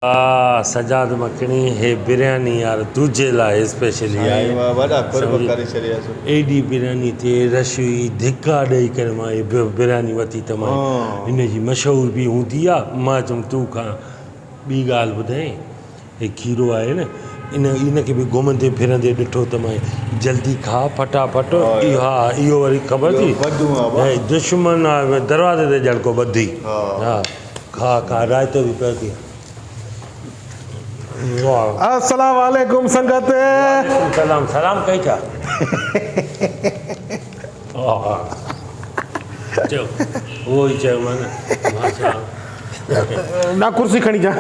सजाद मखनी हे बिरयानी यार तुझे लाइ स्पेशली आहे एडी बिरयानी थे रश हुई धिका ॾेई करे मां ये बिरयानी वरिती त मां हिन जी मशहूर बि हूंदी आहे मां चयुमि तूं खां ॿी ॻाल्हि ॿुधाई हे खीरो आहे न इनखे बि घुमंदे फिरंदे ॾिठो त मां जल्दी खा फटाफट इहो वरी ख़बर थी दुश्मन आहे दरवाज़े ते ॼण को ॿधी हा खा रायतो बि पियो थी अस्सलाम वालेकुम संगत सलाम सलाम कई था चयो उहो ई चयो ना कुर्सी खणी जा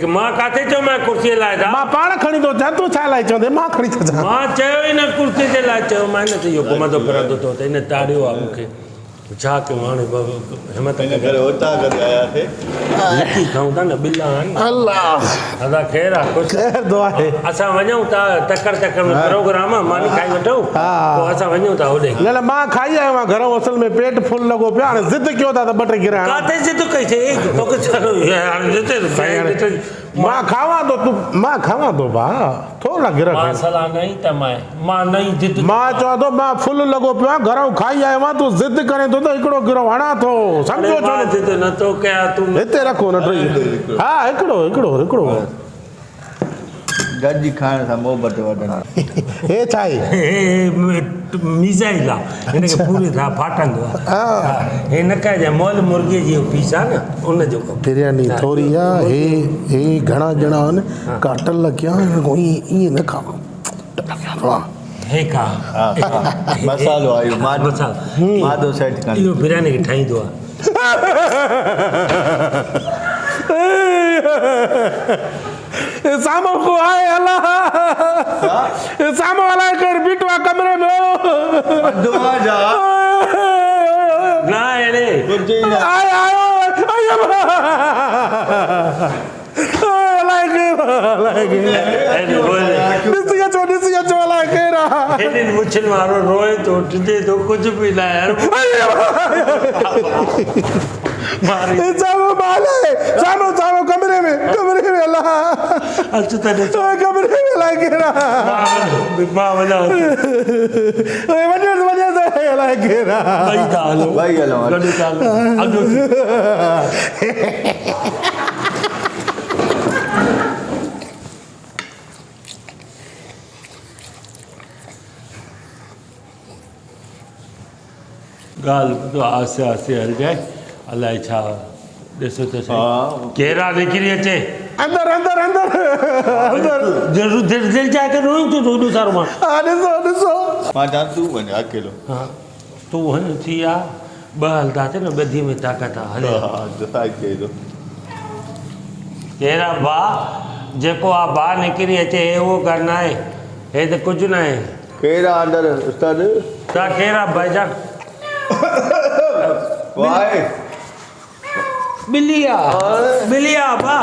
मां काथे चयो मैं कुर्सीअ लाइ मां पाण खणी थो अचां तूं छा लाइ चवंदे मां खणी थो अचां मां चयो ई न कुर्सी जे लाइ चयो मां न त इहो घुमंदो फिरंदो थो त हिन ताड़ियो आहे मूंखे छा कयूं हाणे हिमत लिकी खाऊं था न बिल्ला अदा ख़ैर आहे असां वञूं था तकड़ में प्रोग्राम मानी खाई वठूं पोइ असां वञूं था होॾे न मां खाई आयो आहियां घरों असल में पेट फुल लॻो पियो हाणे ज़िद कयो था त ॿ टे गिरा काथे ज़िद कई मां खावां थो भाउ थोरा गिरा सलाह नहीं त मां नहीं ज़िद मां चवां थो मां फुल लॻो पियो आहियां घरों खाई आयो आहियां तूं ज़िद करे थो त हिकिड़ो गिरो हणां थो सम्झो छो ज़िद नथो कयां तूं हिते रखो न हा हिकिड़ो गॾिजी खाइण सां मोहबत वधंदी हे छा आहे मिसाइल आहे हिनखे पूरी तरह फाटंदो आहे हे न कजे मोल मुर्गीअ जी पीस आहे न उनजो बिरयानी थोरी आहे हे घणा ॼणा आहिनि काटल कया ईअं न खाओ हे का मसालो आयो मादो सेट कर इहो बिरयानी खे ठाहींदो आहे सामो को आए अल्लाह सामो वाला कर बिटवा कमरे में दुआ जा ना एड़े आए दिसिया चो लाए केरा एडिन मुछल मारो रोए तो टिजे तो कुछ भी ना यार मारी सामो कमरे में अल्लाह अच्छा तने कमरे में लाए केरा मां वजा वजा से लाए केरा भाई हलो गडे चाल अगो गाल तो आसे हल जाए अलाए छा ॾिसो त केरा निकिरी अचे अंदर जरूर दिल चाहे त रोई तो रोडो सारो मां ॾिसो मां जान तू वञ अकेलो हा तूं वञ थी आ ॿ हलदा थे न ॿधी में ताक़त आहे हले केरा बा जेको आ बा निकिरी अचे हे उहो करना है हे त कुझु न आहे केरा अंदर उस्ताद ता केरा भाईजान वाए बिलिया बा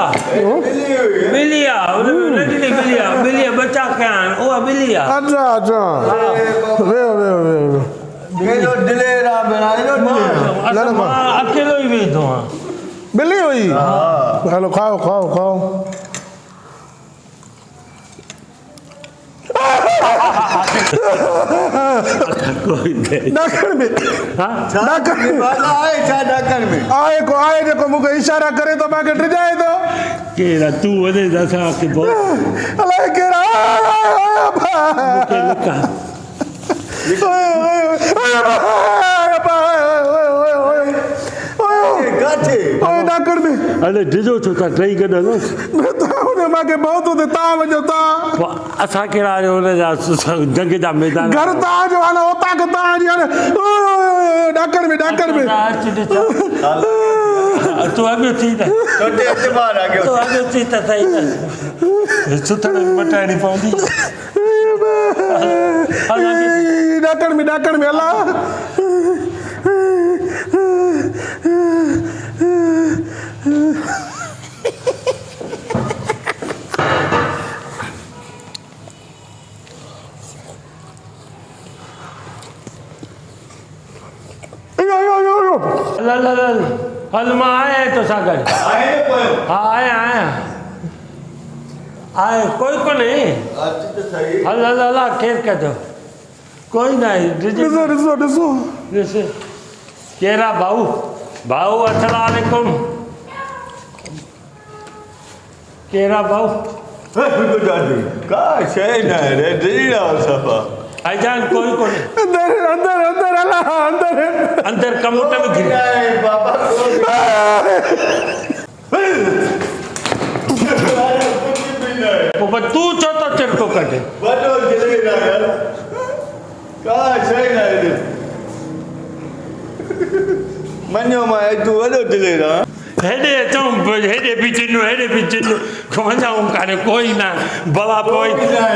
बिलिया बच्चा क्या ओ बिलिया अच्छा वे केलो दिलेरा बनाए लो ना अकेलो ही वेठो हां बिल्ली हुई हेलो खाओ कोई डाकण में आए जेको मूंखे इशारा करे तो मां के ड्रिजाए तो केरा तू वने दसा के बो अलाए केरा मूंखे लका ओए डाकण में अरे डिजो छो था ट्राई कर दो उन्हें मां के बहुत होते ता वजो ता असा केरा उन जा जंग जा मैदान घर ता जो वाला होता के ता जी डाकण में तू आगे थी था छोटे एतबार आ गयो तू आगे थी था सही ना सुथड़ मटाणी पवंदी डाकण में अल्लाह हल मां आया तो सागर आए पयो हाँ आया आए कोई को नहीं अच त सही हल हल हल केर कजो कोई नहीं ॾिसो ॾिसो ॾिसो ॾिस केरा भाऊ भाऊ अस्सलाम वालेकुम केरा भाऊ का शइ न आहे रे ॾिसी रहो सफ़ा भाईजान कोई को नहीं अंदर अंदर अंदर हला अंदर अंदर कमोटे में गिर बाबा वो तू चो तो तेरे को कटे वॾो दिलेर आहे का शइ न आहे मञो मां तूं वॾो दिलेर आहे हेडे अचूं हेडे बि चिनो वञूं काने कोई ना भला पोइ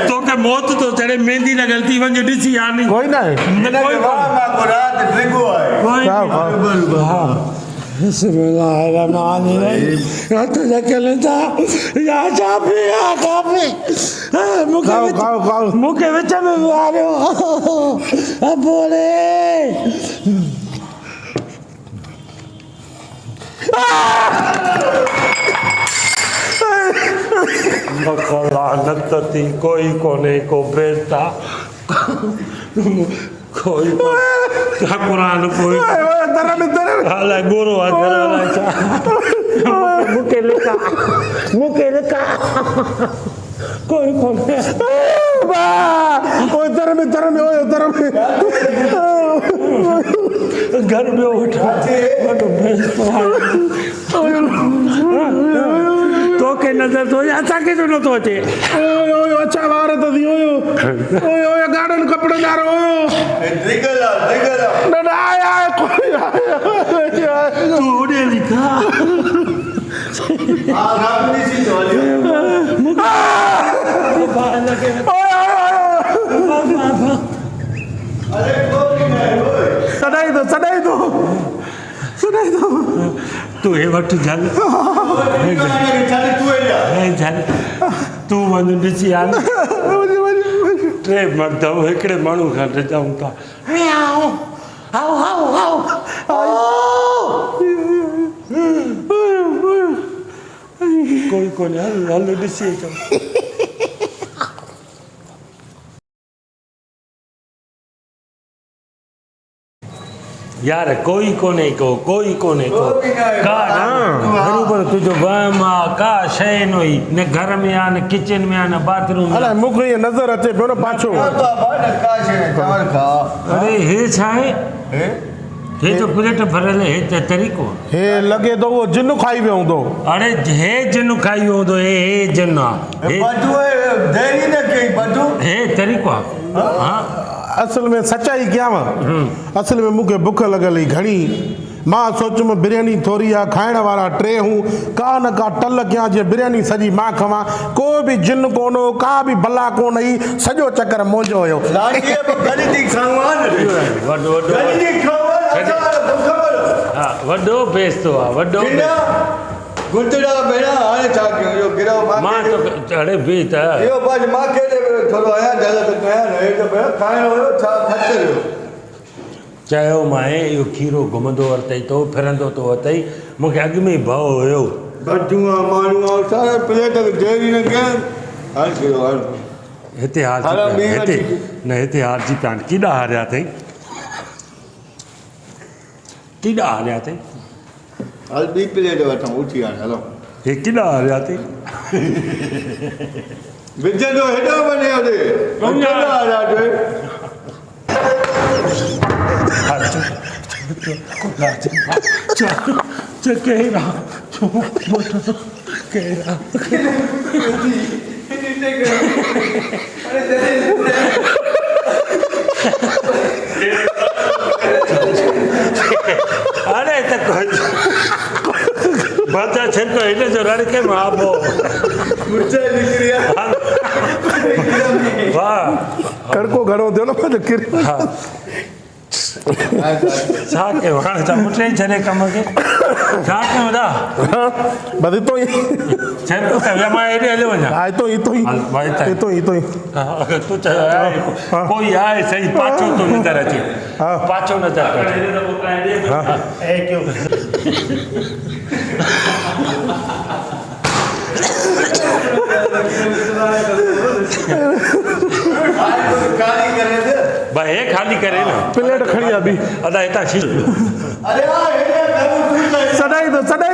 तोखे मौत तो चढ़े मेहंदी लॻल थी वञ ॾिसी आनी कोई ना आहे कोई मां को राति डिगो आहे मूंखे विच में मारियो बोले नती कोई कोने को बेटा कोई कुरान कोई हालाय गोरो आ घर हालाय चा मुके लिखा कोई कोने ओए तरह में घर में उठा तो के नजर तो अच्छा के जो न तो अचे ओए अच्छा वार तो दी ओए गार्डन कपड़े ना रो डिगल ना आया कोई आया तू उड़े लिखा रामनी सी चोली बाहर लगे अरे कोई नहीं ओए सदाई दो तू हे वठ जल जल तू वञ ॾिसी आ न टे मर्द हिकिड़े माण्हू खां ॾिसूं था कोई कोन्हे हल ॾिसी अचूं यार कोई कोने को का बराबर तुझो वहम आ का शइ न हुई न घर में आ न किचन में आ न बाथरूम में अरे मूंखे ये नज़र अचे पियो न पाछो अरे हे छा आहे हे तो प्लेट भरियल हे त तरीक़ो हे लॻे थो उहो जिन खाई वियो हूंदो अरे हे जिन खाई वियो हूंदो हे जिन आहे हे तरीक़ो आहे हा असल में सच्चाई कयांव असल में मूंखे बुख लॻल हुई घणी मां सोचुमि बिरयानी थोरी आहे खाइण वारा टे हूं का न का टल कयां जीअं बिरयानी सॼी मां खावां को बि जिन कोन हो का बि भला कोन हुई सॼो चकर मुंहिंजो हुयो वॾो बेस्तो आहे वॾो गुंजड़ा भेण हाणे छा कयूं इहो गिरव मां तो अड़े बि त इहो बस मां केॾे थोरो आहियां जल त कयां न हे त भेण खाइणो हुयो छा खर्च हुयो चयो माए इहो खीरो घुमंदो वरितई तो फिरंदो तो वरितई मूंखे अॻु में ई भउ हुयो गड्ढूं आहे माण्हू आहे सारा प्लेट देरी न कयां हल कयो हल हिते हारजी हलो, ॿी पिया वठी। हिते हारजी पिया केॾा हारिया अथई केॾा हारिया अथई हल ॿी प्लेट वठूं उथी हाणे हलो हे केॾा हारिया अथई विझंदो हेॾो वञे होॾे अरे बच्चा छिड़को हिन जो रड़के में आबो वाह कड़को घणो थियो न मुंहिंजो किरी हा छा कयो हाणे छा पुटे छॾे कम खे छा कयूं था बस हितो ई छिड़को त मां हेॾे हलियो वञा हा हितो ई हल, भाई, हितो ई अगर तू कोई आए सही पाछो तो नजर अचे हाँ। पाछो नजर अचे काली करे दे भाई हे खाली करे न प्लेट खड़ी अभी अदा हितां छी अरे आ हेॾे तूं सदाई